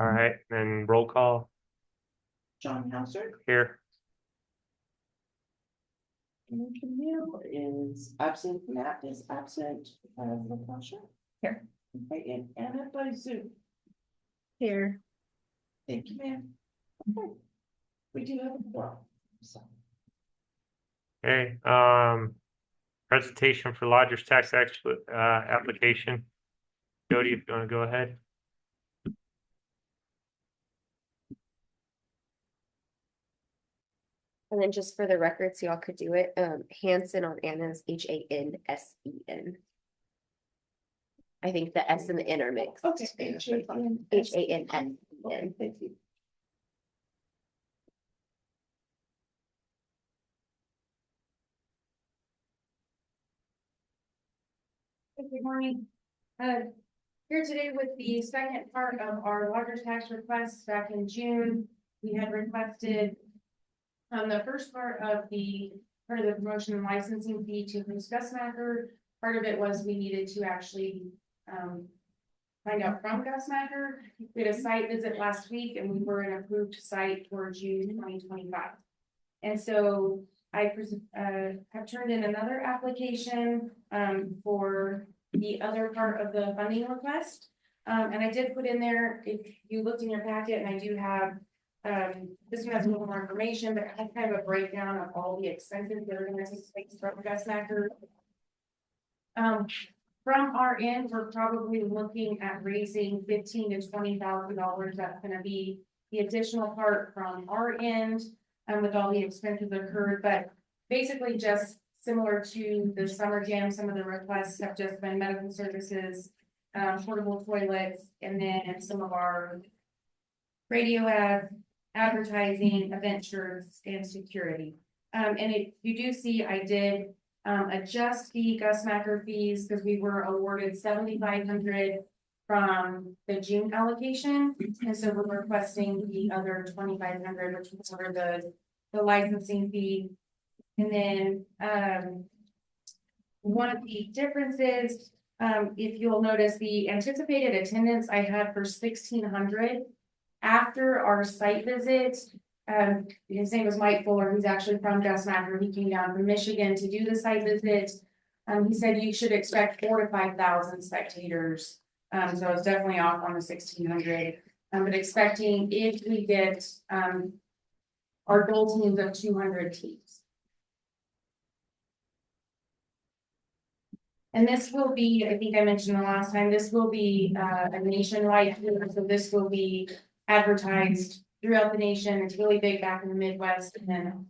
All right, then roll call John Hauser. here. And Camille is absent, Matt is absent, Natasha. Here. Okay, and Anna by Zoom. Here. Thank you, ma'am. Okay. We do have a quorum, so. Okay, presentation for lodger's tax application. Jody, if you want to go ahead. And then just for the record, so y'all could do it, Hansen on Anna's Hansen. I think the S and the N are mixed. Okay. Hansen. Okay, thank you. Good morning. Here today with the second part of our lodger's tax request. Back in June, we had requested the first part of the promotion and licensing fee to Bruce Gussmacher. Part of it was we needed to actually find out from Gussmacher. We had a site visit last week and we were an approved site for June 2025. And so I have turned in another application for the other part of the funding request. And I did put in there, if you looked in your packet, and I do have, this one has a little more information, but I have kind of a breakdown of all the expenses that are going to take place from Gussmacher. From our end, we're probably looking at raising $15,000 to $20,000. That's going to be the additional part from our end. With all the expenses occurred, but basically just similar to the summer jam, some of the requests have just been medical services, portable toilets, and then some of our radio ads, advertising, event shirts, and security. And you do see I did adjust the Gussmacher fees because we were awarded $7,500 from the June allocation, and so we're requesting the other $2,500, which was for the licensing fee. And then one of the differences, if you'll notice, the anticipated attendance I had for 1,600 after our site visit. His name was Mike Fuller, who's actually from Gussmacher. He came down from Michigan to do the site visit. He said you should expect 4,000 to 5,000 spectators. So I was definitely off on the 1,600, but expecting if we get our goal teams of 200 teams. And this will be, I think I mentioned the last time, this will be a nationwide tour, so this will be advertised throughout the nation. It's really big back in the Midwest and then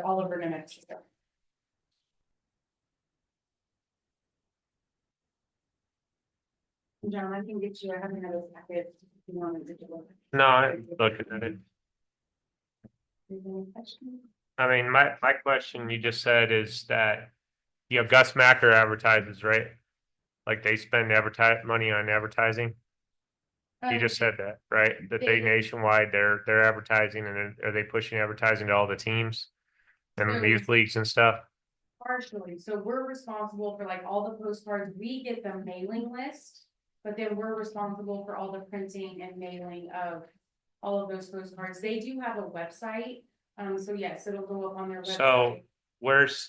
all over New Mexico. John, I can get you, I have another packet if you wanted to do it. No, I'm looking at it. I mean, my question you just said is that, you know, Gussmacher advertises, right? Like they spend money on advertising. You just said that, right? That they nationwide, they're advertising, and are they pushing advertising to all the teams and the youth leagues and stuff? Partially. So we're responsible for like all the postcards. We get the mailing list, but then we're responsible for all the printing and mailing of all of those postcards. They do have a website. So yes, it'll go up on their website.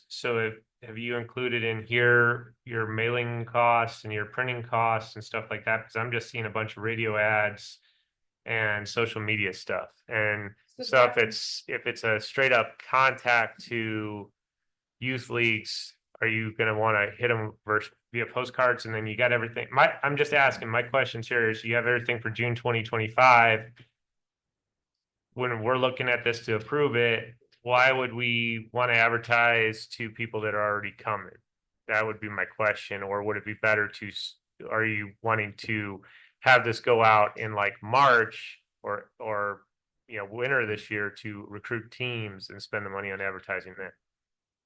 So have you included in here your mailing costs and your printing costs and stuff like that? Because I'm just seeing a bunch of radio ads and social media stuff. And so if it's a straight up contact to youth leagues, are you going to want to hit them via postcards, and then you got everything? I'm just asking, my questions here is, you have everything for June 2025. When we're looking at this to approve it, why would we want to advertise to people that are already coming? That would be my question. Or would it be better to, are you wanting to have this go out in like March or you know, winter this year to recruit teams and spend the money on advertising then?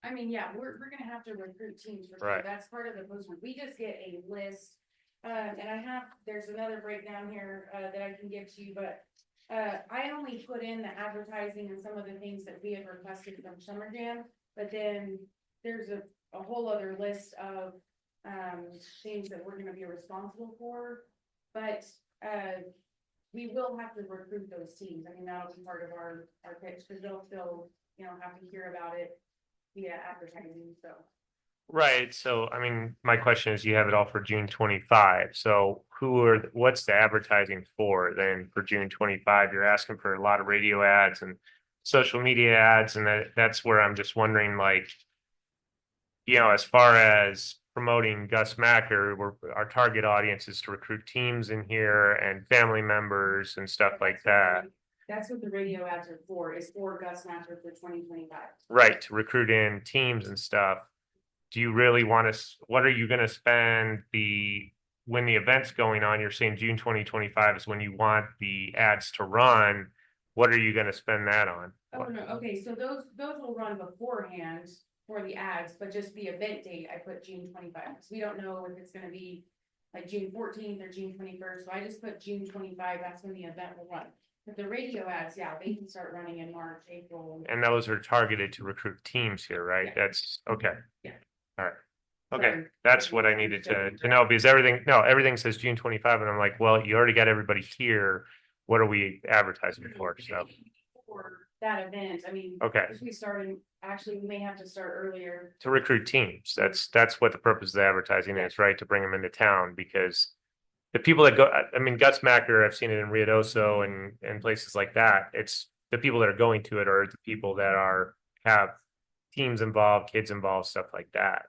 I mean, yeah, we're gonna have to recruit teams for sure. Right. That's part of the poster. We just get a list. And there's another breakdown here that I can give to you, but I only put in the advertising and some of the things that we had requested from Summer Jam, but then there's a whole other list of things that we're gonna be responsible for. But we will have to recruit those teams. I mean, that'll be part of our pitch, because they'll still, have to hear about it via advertising, so. Right, so I mean, my question is, you have it all for June 25, so what's the advertising for then for June 25? You're asking for a lot of radio ads and social media ads, and that's where I'm just wondering, like, as far as promoting Gus Macker, our target audience is to recruit teams in here and family members and stuff like that. That's what the radio ads are for, is for Gus Master for 2025. Right, to recruit in teams and stuff. Do you really want to, what are you going to spend when the event's going on, you're saying June 2025 is when you want the ads to run. What are you going to spend that on? Oh, no, okay, so those will run beforehand for the ads, but just the event date, I put June 25, because we don't know if it's gonna be like June 14th or June 21st, so I just put June 25, that's when the event will run. But the radio ads, yeah, they can start running in March, April. And those are targeted to recruit teams here, right? Yeah. That's, okay. Yeah. All right. Okay, Sorry. that's what I needed to know, because everything says June 25, and I'm like, well, you already got everybody here. What are we advertising for? So, For that event, I mean. okay, If we started, actually, we may have to start earlier. to recruit teams. That's what the purpose of the advertising is, right? To bring them into town, because the people that go, I mean, Gus Macker, I've seen it in Ruidoso and places like that. It's the people that are going to it are the people that have teams involved, kids involved, stuff like that.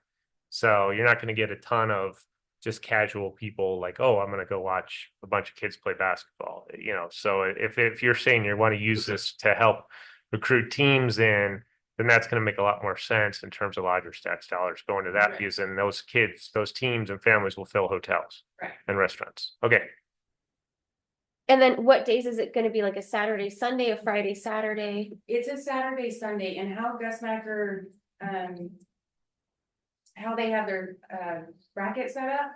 So you're not going to get a ton of just casual people like, oh, I'm going to go watch a bunch of kids play basketball. So if you're saying you want to use this to help recruit teams in, then that's going to make a lot more sense in terms of Lodger Stats dollars going to that, Right. because then those kids, those teams and families will fill hotels Right. and restaurants. Okay. And then what days is it gonna be, like a Saturday, Sunday, a Friday, Saturday? It's a Saturday, Sunday, and how Gus Macker, how they have their, bracket set up,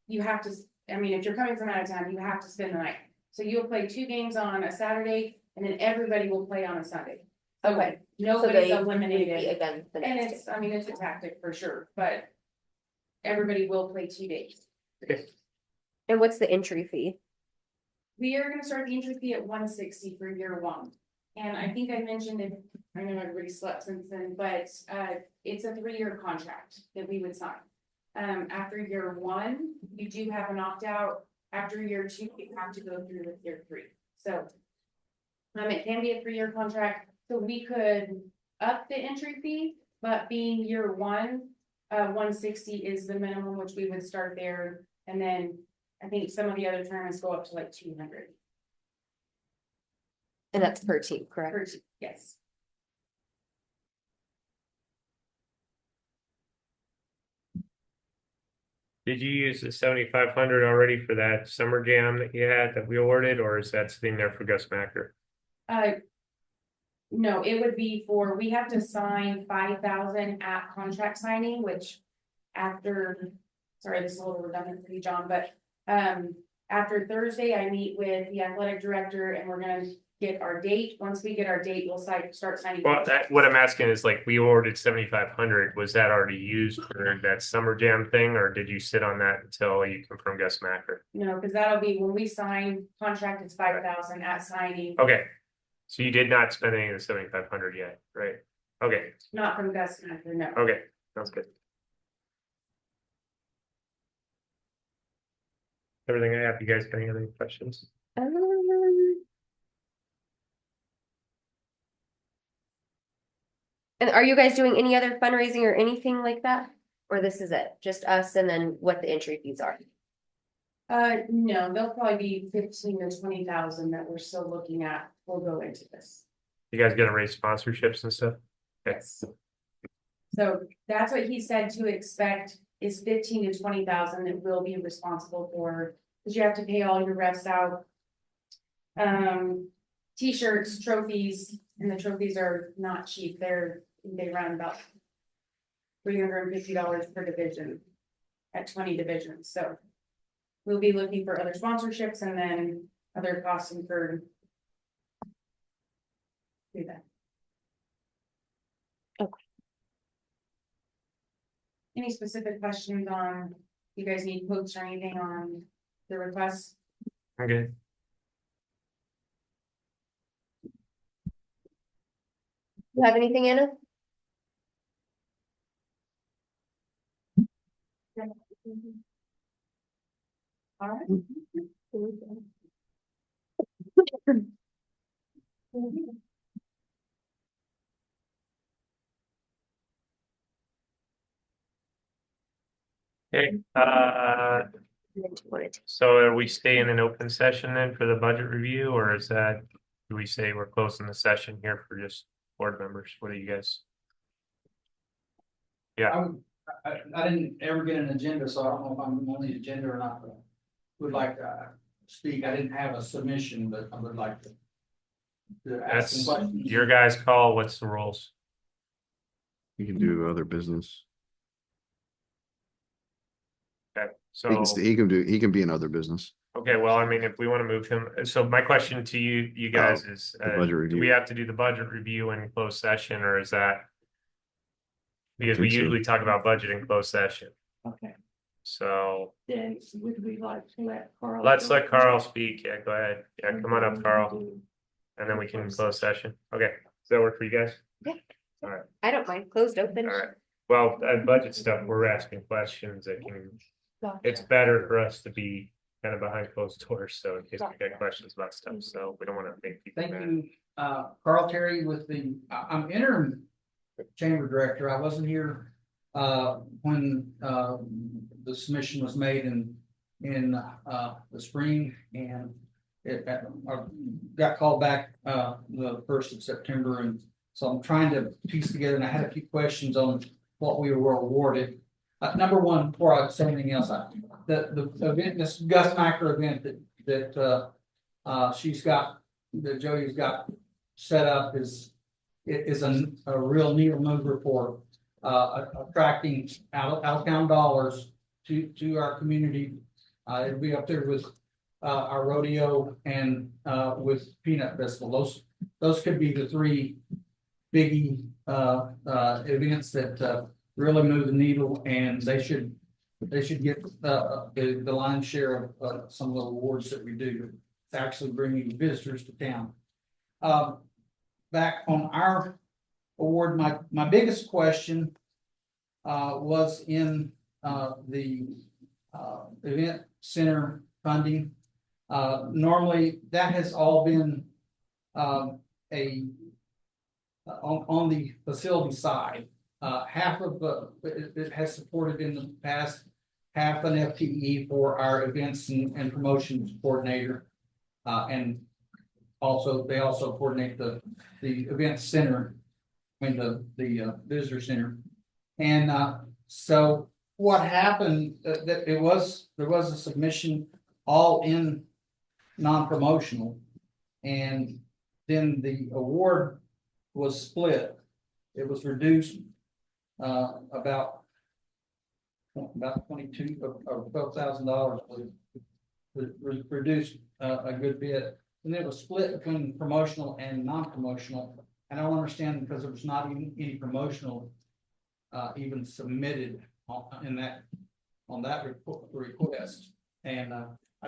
you have to, I mean, if you're coming from out of town, you have to spend the night. So you'll play 2 games on a Saturday, and then everybody will play on a Sunday. So Okay. Nobody's So they eliminated, again the and next day. I mean, it's a tactic for sure, but everybody will play 2 days. And what's the entry fee? We are gonna start the entry fee at 160 for year 1. And I think I mentioned it, I know everybody slept since then, but it's a 3-year contract that we would sign. After year 1, you do have an opt-out. After year 2, you have to go through with year 3. So it can be a 3-year contract, so we could up the entry fee, but being year 1, 160 is the minimum, which we would start there. And then I think some of the other tournaments go up to like 200. And that's per team, correct? per team. Yes. Did you use the 7,500 already for that summer jam that you had that we ordered, or is that sitting there for Gus Macker? No, it would be for, we have to sign 5,000 at contract signing, which after, sorry, this is a little redundant for you, John, but after Thursday, I meet with the athletic director and we're gonna get our date. Once we get our date, we'll start signing. Well, what I'm asking is, like, we ordered 7,500. Was that already used for that summer jam thing, or did you sit on that until you confirm Gus Macker? No, because that'll be when we sign contract, it's 5,000 at signing, Okay, so you did not spend any of the 7,500 yet, right? Okay, not from Gus Macker, no. okay, sounds good. Everything I have. You guys got any other questions? And are you guys doing any other fundraising or anything like that? Or this is it, just us and then what the entry fees are? No, there'll probably be 15 to 20,000 that we're still looking at. We'll go into this. You guys gonna raise sponsorships and stuff? Yes. So that's what he said to expect is 15 to 20,000 that we'll be responsible for, because you have to pay all your refs out. T-shirts, trophies, and the trophies are not cheap. They run about $350 per division at 20 divisions, so. We'll be looking for other sponsorships and then other costs incurred. Do that. Okay. Any specific questions on, you guys need quotes or anything on the request? Okay. You have anything, Anna? All right. Okay, And then do you wanna take- so are we staying in open session then for the budget review, or is that, do we say we're closing the session here for just board members? What do you guys? I didn't ever get an agenda, so I don't know if I'm on the agenda or not, but would like to speak. I didn't have a submission, but I would like to ask some That's questions. your guys' call. What's the rules? You can do other business. Okay, He can be in other business. okay, well, I mean, if we want to move him, so my question to you guys is, the budget do we review. have to do the budget review in closed session, or is that? Because we think so. usually talk about budget in closed session, Okay, so then would we like to let Carl? let's go let Carl first? speak. Yeah, go ahead. Yeah, And come on up, then Carl, do- and then we can close session. Okay, does that work for you guys? I don't mind, closed, open. All right. Well, budget stuff, we're asking questions that can, it's Gotcha. better for us to be kind of behind closed doors, so in case we Gotcha. get questions about stuff, so we don't want to make people Thank mad. you, Carl Terry with I'm interim chamber director. I wasn't here when the submission was made in the spring, and I got called back the 1st of September, and so I'm trying to piece together, and I had a few questions on what we were awarded. Number one, before I say anything else, the event, this Gus Macker event that she's got, that Jody's got set up is a real needle mover for attracting out of town dollars to our community. It'll be up there with our rodeo and with Peanut Festival. Those could be the three biggie events that really move the needle, and they should get the lion's share of some of the awards that we do. It's actually bringing visitors to town. Back on our award, my biggest question was in the event center funding. Normally, that has all been on the facility side. Half of it has supported in the past, half an FTE for our events and promotions coordinator. And also, they also coordinate the event center, I mean, the visitor center. And so what happened, that there was a submission all in non-promotional, and then the award was split. It was reduced about $22,000 or $12,000 was reduced a good bit, and it was split between promotional and non-promotional. And I don't understand, because there was not even any promotional even submitted on that request, and I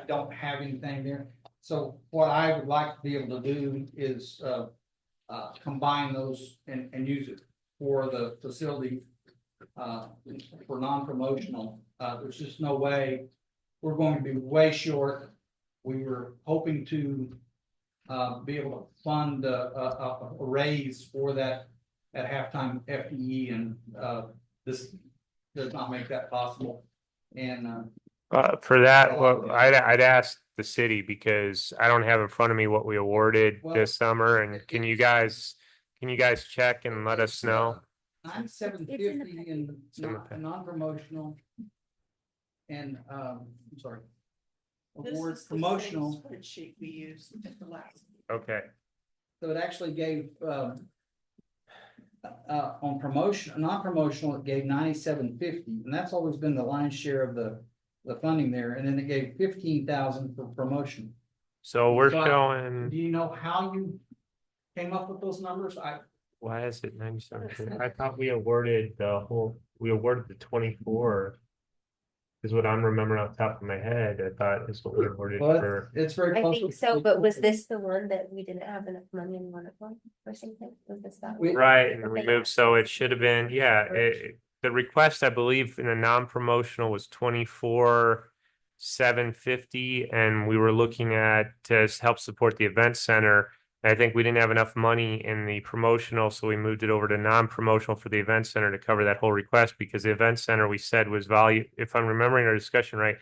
don't have anything there. So what I would like to be able to do is combine those and use it for the facility for non-promotional. There's just no way, we're going to be way short. We were hoping to be able to fund a raise for that at halftime FTE, and this does not make that possible. And For that, well, I'd ask the city, because I don't have in front of me what we awarded Well, this summer, and can you guys check and let us know? $9,750 in It's in the pack. non-promotional, and I'm sorry, This award is the same promotional. spreadsheet we used at the last. Okay, So it actually gave on promotion, non-promotional, it gave $9,750, and that's always been the lion's share of the funding there. And then it gave $15,000 for promotion. so we're So showing, Do you know how you came up with those numbers? why is it 97? I thought we awarded the 24. is what I'm remembering off the top of my head. I thought is what we awarded Well, for. it's very I close. think so, but was this the one that we didn't have enough money in one of them or something? Was this that? We- one? Right, and we Okay. moved, so it should have been, yeah, the request, I believe, in a non-promotional was 24,750, and we were looking at to help support the event center. I think we didn't have enough money in the promotional, so we moved it over to non-promotional for the event center to cover that whole request, because the event center we said was value, if I'm remembering our discussion right,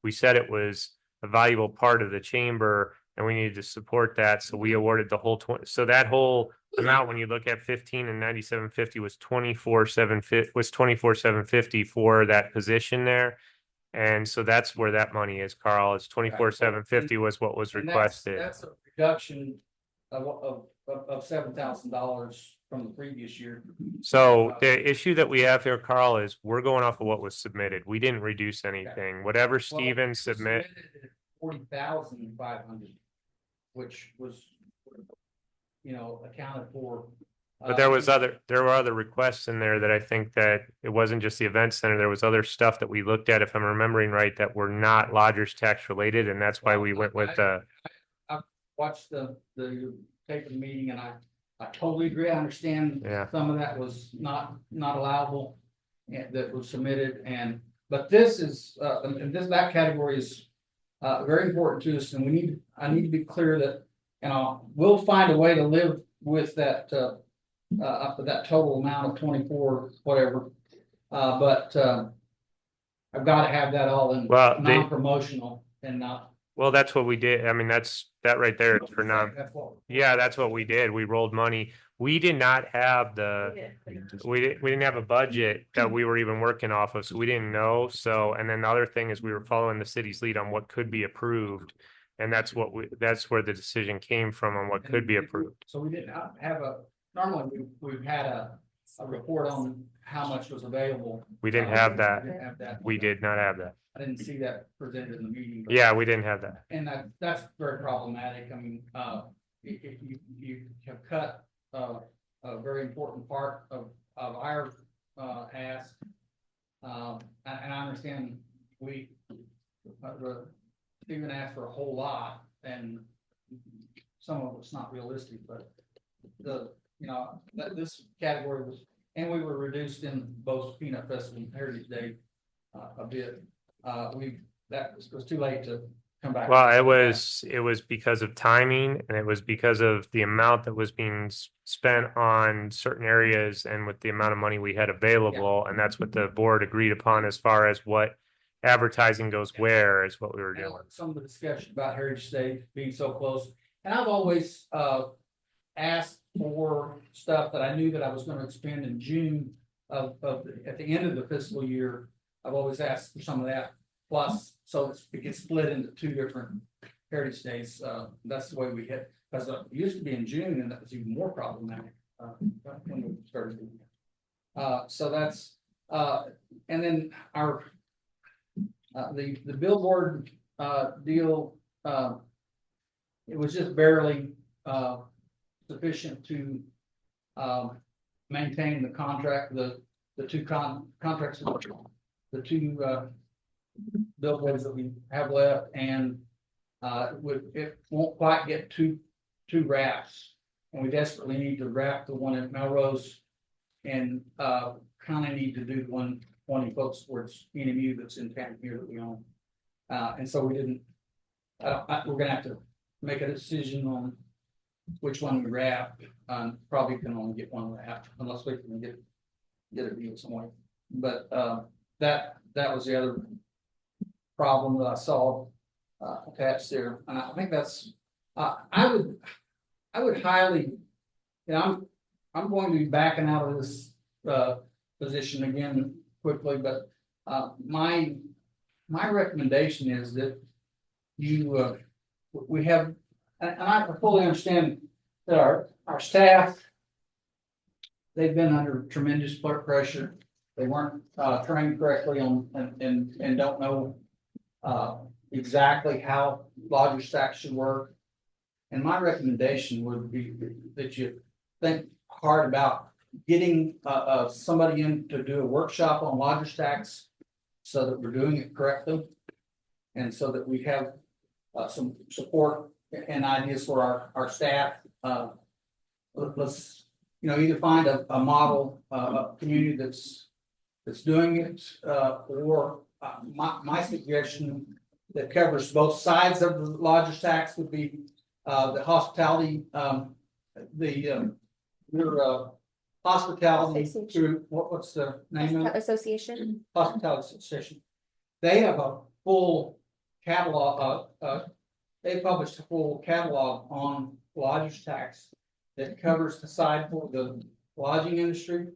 we said it was a valuable part of the chamber and we needed to support that, so we awarded the whole 20, so that whole amount, when you look at 15 and 9750 was 24,750 for that position there. And so that's where that money is, Carl. It's 24,750 was what was And requested. That's a reduction of $7,000 from the previous year. So the issue that we have here, Carl, is we're going off of what was submitted. We didn't reduce anything. Whatever Steven submit. 40,500, which was, accounted for. But there were other requests in there that I think that it wasn't just the event center. There was other stuff that we looked at, if I'm remembering right, that were not lodgers tax related, and that's why we went with Watched the tape of the meeting, and I totally agree. I understand. Yeah. Some of that was not allowable, that was submitted, but this is, and that category is very important to us, and I need to be clear that, we'll find a way to live with that, up to that total amount of 24, whatever. But I've got to have that all in non-promotional and not. Well, that's what we did. I mean, that right there is for non. That's what. Yeah, that's what we did. We rolled money. We did not have we didn't have a budget that we were even working off of, so we didn't know. So, and then the other thing is we were following the city's lead on what could be approved. And that's where the decision came from on what could be approved. So we didn't have normally we've had a report on how much was available. We didn't have that. We didn't have that. We did not have that. I didn't see that presented in the meeting. but- Yeah, we didn't have that. And that's very problematic. I mean, you have cut a very important part of our ask. And I understand Stephen asked for a whole lot, and some of it's not realistic, but this category was, and we were reduced in both Peanut Festival and Heritage Day a bit. That was too late to come back. Well, it was because of timing, and it was because of the amount that was being spent on certain areas and with the amount of money we had available. And that's what the board agreed upon as far as what advertising goes where is what we were doing. Some of the discussion about Heritage Day being so close, and I've always asked for stuff that I knew that I was going to expend in June at the end of the fiscal year. I've always asked for some of that plus, so it gets split into two different Heritage Days. That's the way we hit, because it used to be in June, and that was even more problematic when we started doing it. So that's and then our the billboard deal, it was just barely sufficient to maintain the contract, the two contracts, the two billboards that we have left, and it won't quite get two wraps, and we desperately need to wrap the one at Melrose, and kind of need to do the one folks towards NMU that's in town here that we own, and so we didn't. We're gonna have to make a decision on which one we wrap. Probably can only get one wrap unless we can get a deal somewhere. But that was the other problem that I saw attached there, and I think that's I would highly, I'm going to be backing out of this position again quickly, but my recommendation is that we have, and I fully understand that our staff, they've been under tremendous pressure. They weren't trained correctly on and don't know exactly how lodger stacks should work. And my recommendation would be that you think hard about getting somebody in to do a workshop on lodger stacks so that we're doing it correctly. And so that we have some support and ideas for our staff. Let's, either find a model, community that's doing it, or my suggestion that covers both sides of the lodger's tax would be the hospitality, your hospitality Association. through, what's the name of it? Association. Hospitality Association. They have a full catalog, they published a full catalog on lodger's tax that covers the side for the lodging industry,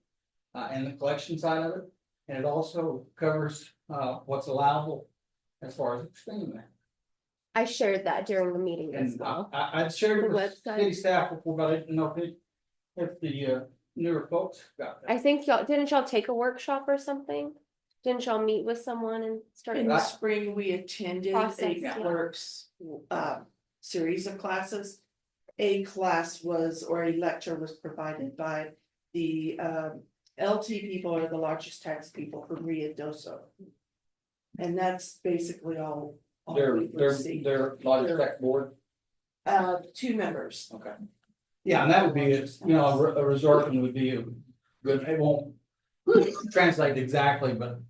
and the collection side of it. And it also covers, what's allowable as far as extending that. I shared that during the meeting as And well. I'd shared it The with website. city staff before, but I didn't know if the newer folks got that. I think didn't y'all take a workshop or something? Didn't y'all meet with someone and start? In the spring, we attended Process, a yeah. clerks series of classes. A class was, or a lecture was provided by the LT people, or the largest tax people from Rio Doso. And that's basically all. we've received. Their lodger's tax board. 2 members. Okay. Yeah, and that would be, a resort would be a good, it won't translate exactly, but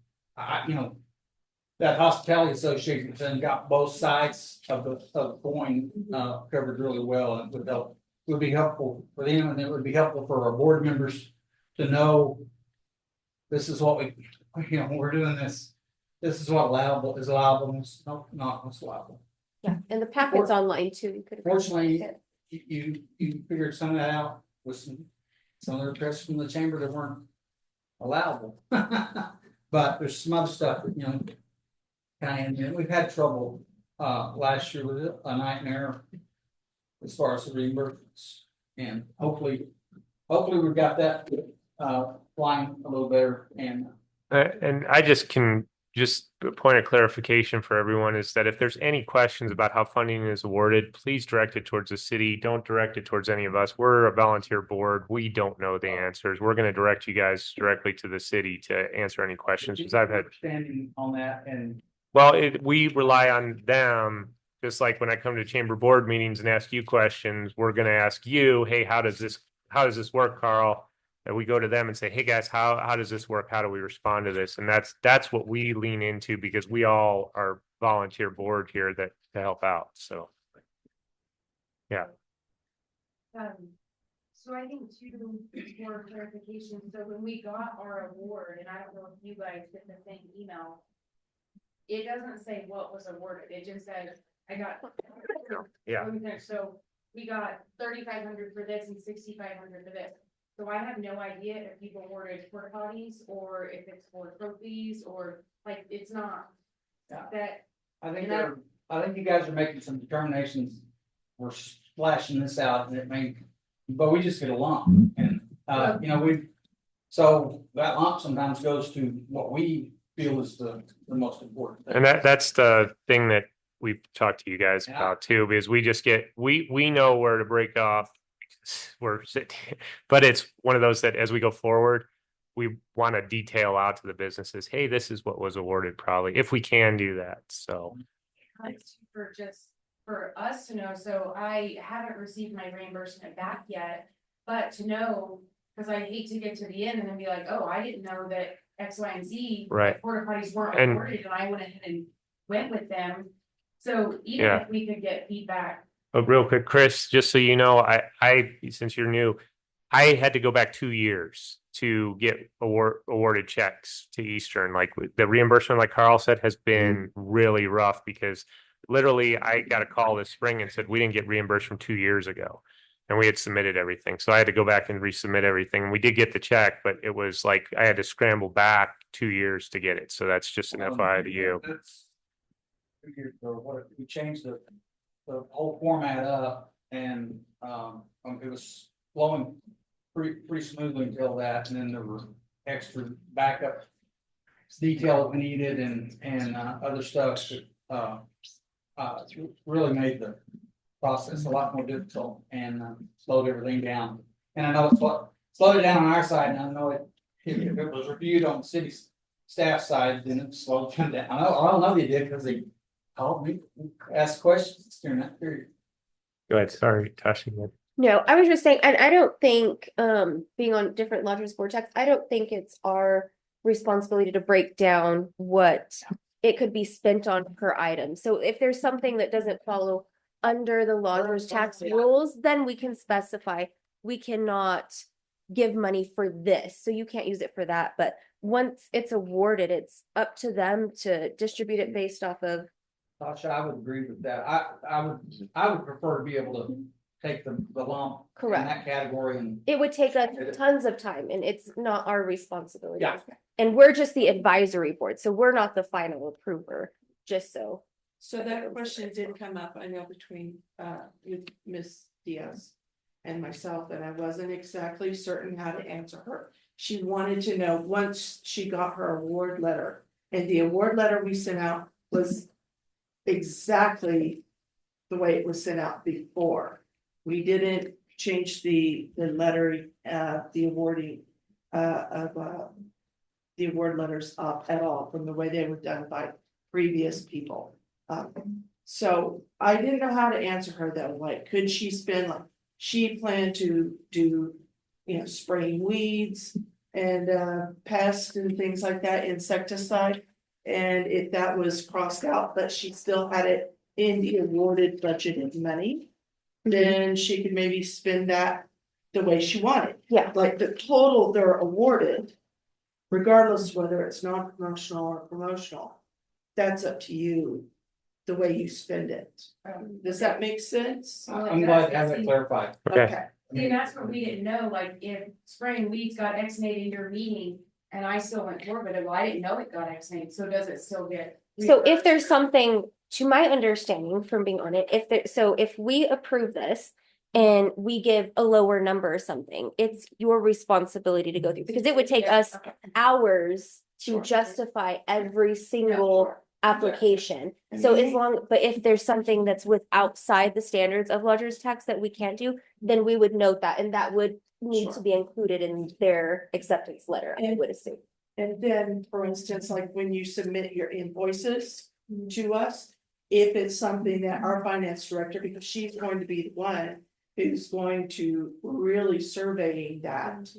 that hospitality association then got both sides of the coin, covered really well, and it would be helpful for them, and it would be helpful for our board members to know this is what we're doing this is what is allowable, and it's not what's allowable. Yeah, and the packet's online too. You could. Fortunately, you figured some of that out with some of the requests from the chamber that weren't allowable. But there's some other stuff that, and we've had trouble, last year with it, a nightmare as far as the reimbursements. And hopefully we've got that, flying a little better and. And I just a point of clarification for everyone is that if there's any questions about how funding is awarded, please direct it towards the city. Don't direct it towards any of us. We're a volunteer board. We don't know the answers. We're going to direct you guys directly to the city to answer any questions, because I've had. Standing on that, and Well, we rely on them, just like when I come to chamber board meetings and ask you questions, we're going to ask you, hey, how does this work, Carl? And we go to them and say, hey guys, how does this work? How do we respond to this? And that's what we lean into, because we all are volunteer board here to help out. So. Yeah. So I think too, for clarification, so when we got our award, and I don't know if you guys get the same email. It doesn't say what was awarded, it just says, I got. Yeah. So we got 3,500 for this and 6,500 for this. So I have no idea if people awarded porta potties or if it's for trophies, or like, it's not. Yeah. That, I think And I think you guys are making some determinations. We're splashing this out, and it may, but we just get a lump, and so that lump sometimes goes to what we feel is the most important thing. And that's the thing that we've talked to you guys Yeah. about too, because we know where to break off. We're sitting, but it's one of those that as we go forward, we want to detail out to the businesses, hey, this is what was awarded, probably, if we can do that. So. for us to know, so I haven't received my reimbursement back yet, but to know, because I hate to get to the end and then be like, oh, I didn't know that X, Y, and Z. Right. Porta potties weren't And- awarded, and I went ahead and went with them. So even Yeah. if we could get feedback. But real quick, Chris, just so you know, I since you're new, I had to go back 2 years to get awarded checks to Eastern. Like the reimbursement, like Carl said, has been really rough, because literally I got a call this spring and said we didn't get reimbursed from 2 years ago, and we had submitted everything. So I had to go back and resubmit everything. We did get the check, but it was like I had to scramble back 2 years to get it. So that's just an FYI to you. We changed the whole format up, and it was flowing pretty smoothly until that, and then there were extra backup detail that we needed, and other stuff that really made the process a lot more difficult, and slowed everything down. And I know it's what slowed it down on our side, and I know if it was reviewed on the city staff side, then it slowed down. I don't know they did because they called me, asked questions during that period. Go ahead, sorry, Tasha. No, I was just saying, and I don't think, being on different lodges board checks, I don't think it's our responsibility to break down what it could be spent on per item. So if there's something that doesn't follow under the lodger's tax rules, then we can specify, we cannot give money for this, so you can't use it for that. But once it's awarded, it's up to them to distribute it based off of. Tasha, I would agree with that. I would prefer to be able to take the lump. Correct. In that category and. It would take us tons of time and it's not our responsibility. Yeah. And we're just the advisory board, so we're not the final approver, just so. So that question did come up, I know, between with Ms. Diaz and myself, and I wasn't exactly certain how to answer her. She wanted to know, once she got her award letter, and the award letter we sent out was exactly the way it was sent out before. We didn't change the letter, the awarding of the award letters up at all from the way they were done by previous people. So I didn't know how to answer her though, like, could she spend, like, she planned to do, spraying weeds and pests and things like that, insecticide. And if that was crossed out, but she still had it in the awarded budgeted money, then she could maybe spend that the way she wanted. Yeah. Like the total they're awarded, regardless whether it's non-promotional or promotional, that's up to you, the way you spend it. Does that make sense? I'm glad to have that clarified. Okay, See, and that's what we didn't know, like, if spraying weeds got X-nated in your meeting, and I still went forward, but well, I didn't know it got X-nated, so does it still get? So if there's something, to my understanding from being on it, if we approve this. And we give a lower number or something, it's your responsibility to go through, because it would take us hours to Sure. justify every single application. So as long, but if there's something that's with outside the standards of lodger's tax that we can't do, then we would note that, and that would need to Sure. be included in their acceptance letter, I would assume. And then, for instance, like when you submit your invoices to us, if it's something that our finance director, because she's going to be the one who's going to really surveying that.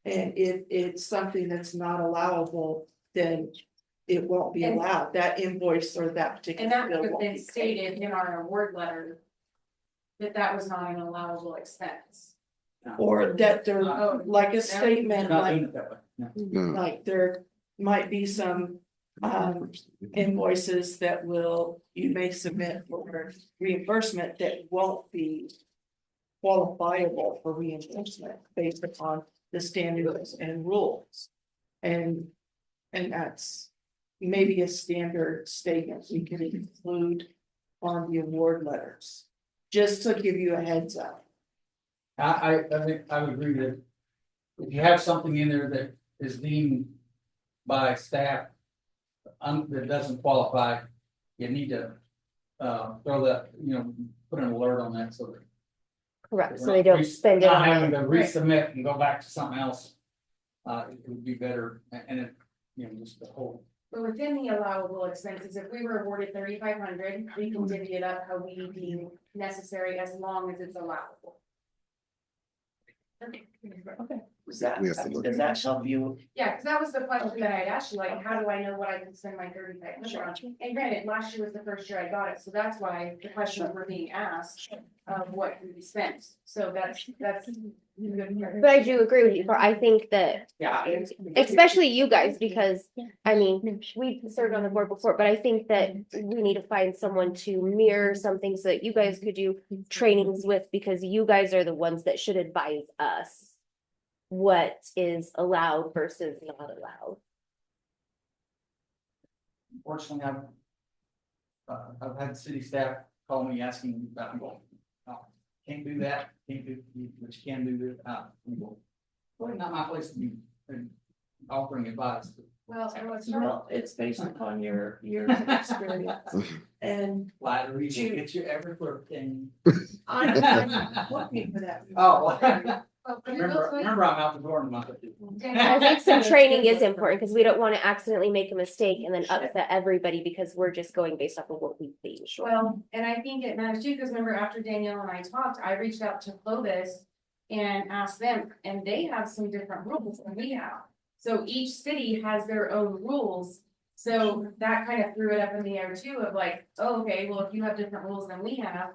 And if it's something that's not allowable, then it won't be And- allowed, that invoice or that particular. And that bill would have won't been be paid. stated in our award letter. That was not an allowable expense. Or that there, Oh. like a statement, Not like, doing it that way. No. No. like there might be some. Invoices that you may submit for reimbursement that won't be. Qualifiable for reimbursement based upon the standards and rules. And that's maybe a standard statement we can include on the award letters. Just to give you a heads up. I think I would agree that if you have something in there that is deemed by staff that doesn't qualify, you need to throw that, put an alert on that so that. Correct, so they don't spend it Not on. having to resubmit and go back to something else. It would be better and it, just the whole. But within the allowable expenses, if we were awarded 3,500, we can divvy it up how we deem necessary as long as it's allowable. Okay. Does that, We have to look does at that help you? Yeah, because that was the question that I'd asked you, like, how do I know what I can spend my 3,500 on? And granted, last year was the first year I got it, so that's why the questions were being asked of what can be spent. So that's good. But I do agree with you, but I think that, Yeah. especially you guys, because, I mean, we served on the board before, but I think that we need to find someone to mirror something so that you guys could do trainings with, because you guys are the ones that should advise us what is allowed versus not allowed. Unfortunately, I've had city staff call me asking about, can't do that, can't do, but you can do this, well, not my place to be offering advice. Well, Well, it's based upon your experience and Flattery will get you everywhere, thing. I'm looking for that. Oh. Remember, I'm out the door in a month or two. I think some training is important because we don't want to accidentally make a mistake and then upset everybody because we're just going based off of what we think. Well, and I think it matters too, because remember after Danielle and I talked, I reached out to Clovis and asked them, and they have some different rules than we have. So each city has their own rules. So that kind of threw it up in the air too of like, oh, okay, well, if you have different rules than we have,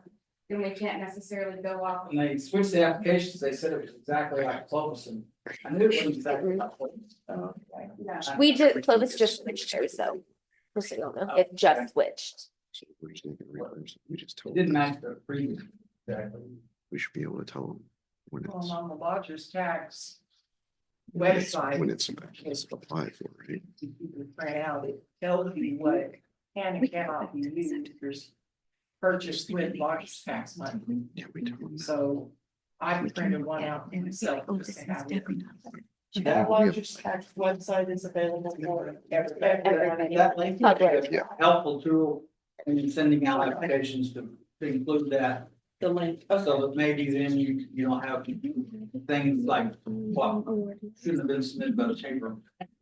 then we can't necessarily go off. When they switched the applications, they said it was exactly like Clovis, and I knew it wasn't exactly like Clovis. Yeah. We did, Clovis just switched hers, so. Just so you all know, it just switched. So we're just gonna get reimbursed. We just It told didn't them. match the previous. Exactly. We should be able to tell them when Well, it's, on the lodger's tax when website, it's applied for, right? you can print out, it tells you what can and cannot be used for purchased with lodger's tax money. Yeah, we told them. So I printed one out Oh, myself. this is definitely. That lodger's tax website is available for everybody. That link is Public. a helpful tool in sending out applications to include that, The link, so okay. that maybe then you don't have things like, what shouldn't have been submitted by the chamber.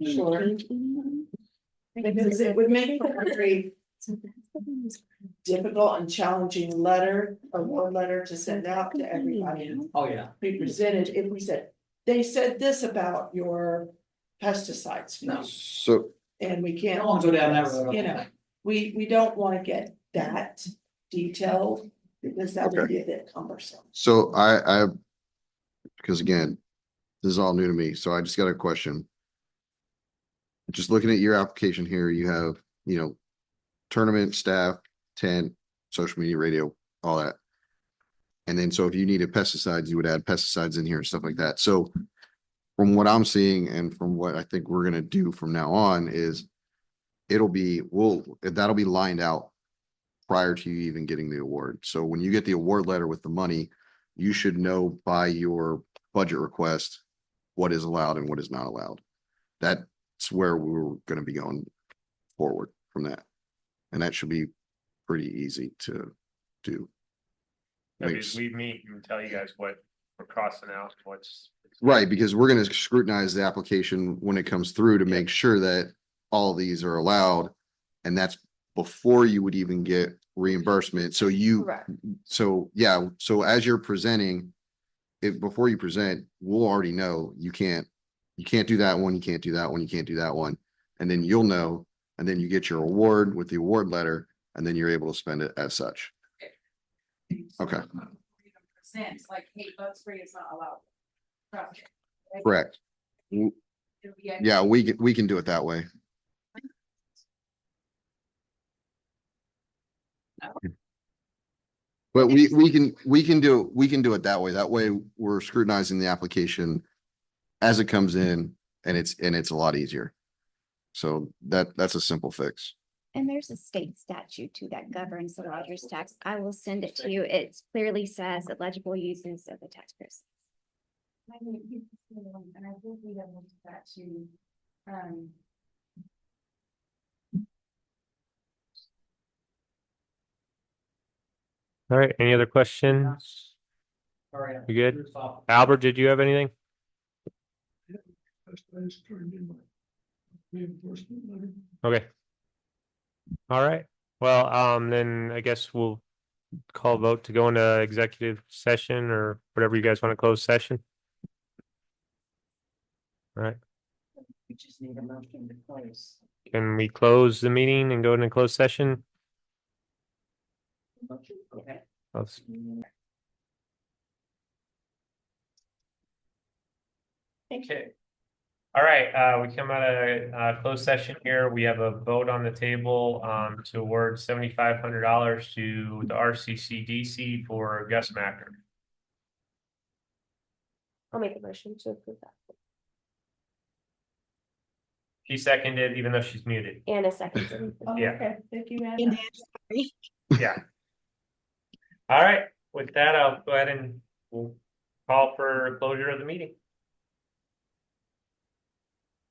Sure. Because it would make for a very difficult and challenging letter, award letter to send out to everybody and Oh, yeah. be presented if we said, they said this about your pesticides. No. So, And we can't. Don't want to go down that road. You know, we don't wanna get that detailed because that would be a bit cumbersome. so because again, this is all new to me, so I just got a question. Just looking at your application here, you have, tournament, staff, tent, social media, radio, all that. And then, so if you needed pesticides, you would add pesticides in here and stuff like that. So from what I'm seeing and from what I think we're gonna do from now on is that'll be lined out prior to you even getting the award. So when you get the award letter with the money, you should know by your budget request what is allowed and what is not allowed. That's where we're gonna be going forward from that. And that should be pretty easy to do. Makes- We meet and tell you guys what we're crossing out, what's. Right, because we're gonna scrutinize the application when it comes through to make sure that all these are allowed. And that's before you would even get reimbursement. So Correct. so as you're presenting, before you present, we'll already know you can't do that one, you can't do that one, you can't do that one. And then you'll know, and then you get your award with the award letter, and then you're able to spend it as such. Okay. Sense, like, hey, bug spray is not allowed. Correct. Yeah, we can do it that way. But we can do it that way. That way we're scrutinizing the application as it comes in and it's a lot easier. So that's a simple fix. And there's a state statute too that governs the lodger's tax. I will send it to you. It clearly says eligible uses of the tax proceeds. I mean, and I think we have looked at that too. All right, any other questions? Sorry. You good? Albert, did you have anything? Okay. All right, well, then I guess we'll call a vote to go into executive session or whatever you guys want to close session. All right, We just need a motion to place. can we close the meeting and go into closed session? Okay. Let's- Okay. All right, we come out of closed session here. We have a vote on the table to award $7,500 to the RCCDC for Gus Macker. I'll make a motion to approve that. She seconded, even though she's muted. Anna seconded. Oh, Yeah. okay, thank you, Anna. Yeah. All right, with that, I'll go ahead and we'll call for closure of the meeting.